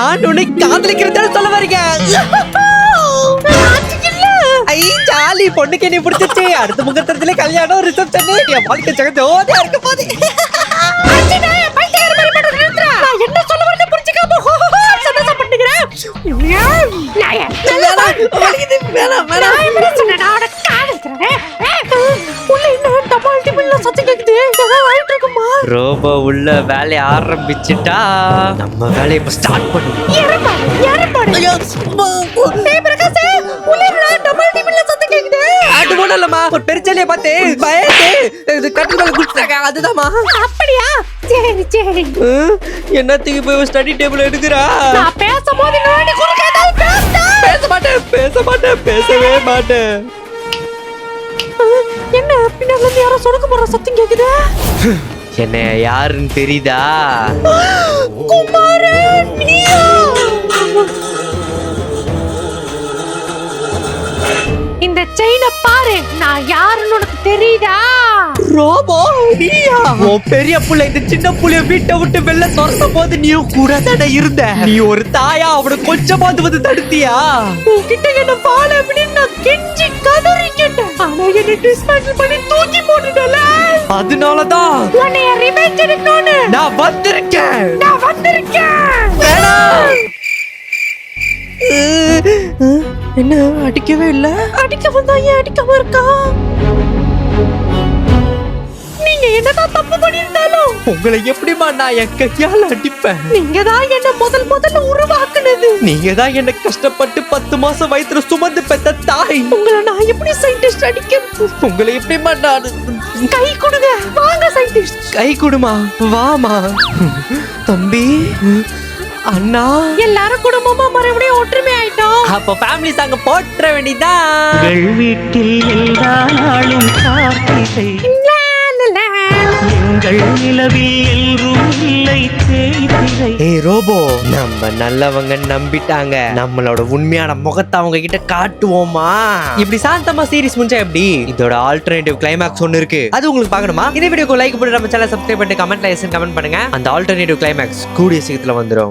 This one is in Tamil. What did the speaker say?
நான் உன்னை காதலிக்கிறதா சொல்ல வரீங்க. ஜாலி பொண்ணுக்கு என்ன பிடிச்சிச்சு. அடுத்த முகூர்த்தத்திலே கல்யாணம், ரிசப்ஷன், என் வாழ்க்கை ஜோதியா இருக்க போது. என்ன சொல்ல வரது புரிஞ்சுக்காம சந்தோஷம் பண்ணுகிறேன். ரோபோ உள்ள வேலையை ஆரம்பிச்சுட்டா நம்ம வேலையை இப்ப ஸ்டார்ட் பண்ணுவோம். அது கூட இல்லம்மா, ஒரு பெருச்சாலியை பார்த்து பயந்து கட்டில் மேல குடிச்சாங்க. அதுதான்மா. அப்படியா? சரி சரி. என்னத்துக்கு போய் ஸ்டடி டேபிள் எடுக்கிறா? பேசும்போது பேச மாட்டேன் பேசவே மாட்டேன். என்ன பின்னால இருந்து யாரோ சொடுக்க போற சத்தம் கேக்குது. என்ன யாருன்னு தெரியுதா? குமாரன் நீயா? இந்த செயினை பாரு, நான் யாருன்னு உனக்கு தெரியுதா? ரோபோ நீயா? ஓ பெரிய புள்ள இந்த சின்ன புள்ளைய வீட்டை விட்டு வெளில துரத்த போது நீயும் கூட தானே இருந்த. நீ ஒரு தாயா அவனை கொஞ்சமாவது வந்து தடுத்தியா? உன்கிட்ட என்ன பால அப்படின்னு நான் கெஞ்சி கதறி கேட்டேன். ஆனா என்ன டிஸ்மேண்டில் பண்ணி தூக்கி போட்டுட்டல. அதனாலதான் உன்னை ரிவெஞ்ச் எடுக்கணும்னு நான் வந்திருக்கேன். என்ன அடிக்கவே இல்ல? அடிக்க வந்தா ஏன் அடிக்காம இருக்கா? நீங்க என்னதான் தப்பு பண்ணிருந்தாலும் உங்களை எப்படிமா நான் என் கையால அடிப்பேன்? நீங்க தான் என்ன முதல்ல உருவாக்குனது. நீங்க தான் என்ன கஷ்டப்பட்டு 10 மாசம் வயித்துல சுமந்து பெத்த தாய். உங்களை நான் எப்படி சயின்டிஸ்ட் அடிக்கிறது? உங்களை எப்படிமா நான் கை கொடுங்க. வாங்க சயின்டிஸ்ட். கை கொடுமா, வாமா. தம்பி அண்ணா எல்லாரும் குடும்பமா மறுபடியும் ஒற்றுமை ஆயிட்டோம். அப்ப ஃபேமிலி சாங்க போற்ற வேண்டியதான். வீட்டில் எல்லா நாளும் கார்த்திகை, எங்கள் நிலவில் எல்லோரும் இல்லை தேய்திரை. ஏய் ரோபோ, நம்ம நல்லவங்க நம்பிட்டாங்க. நம்மளோட உண்மையான முகத்தை அவங்க கிட்ட காட்டுவோமா? இப்படி சாந்தமா சீரிஸ் முடிஞ்சா எப்படி? இதோட ஆல்டர்னேட்டிவ் கிளைமாக்ஸ் ஒன்னு இருக்கு. அது உங்களுக்கு பார்க்கணுமா? இந்த வீடியோக்கு லைக் போட்டு நம்ம சேனலை சப்ஸ்கிரைப் பண்ணிட்டு கமெண்ட் பண்ணுங்க. அந்த ஆல்டர்னேட்டிவ் கிளைமாக்ஸ் கூடிய சீக்கிரத்துல வந்துரும்.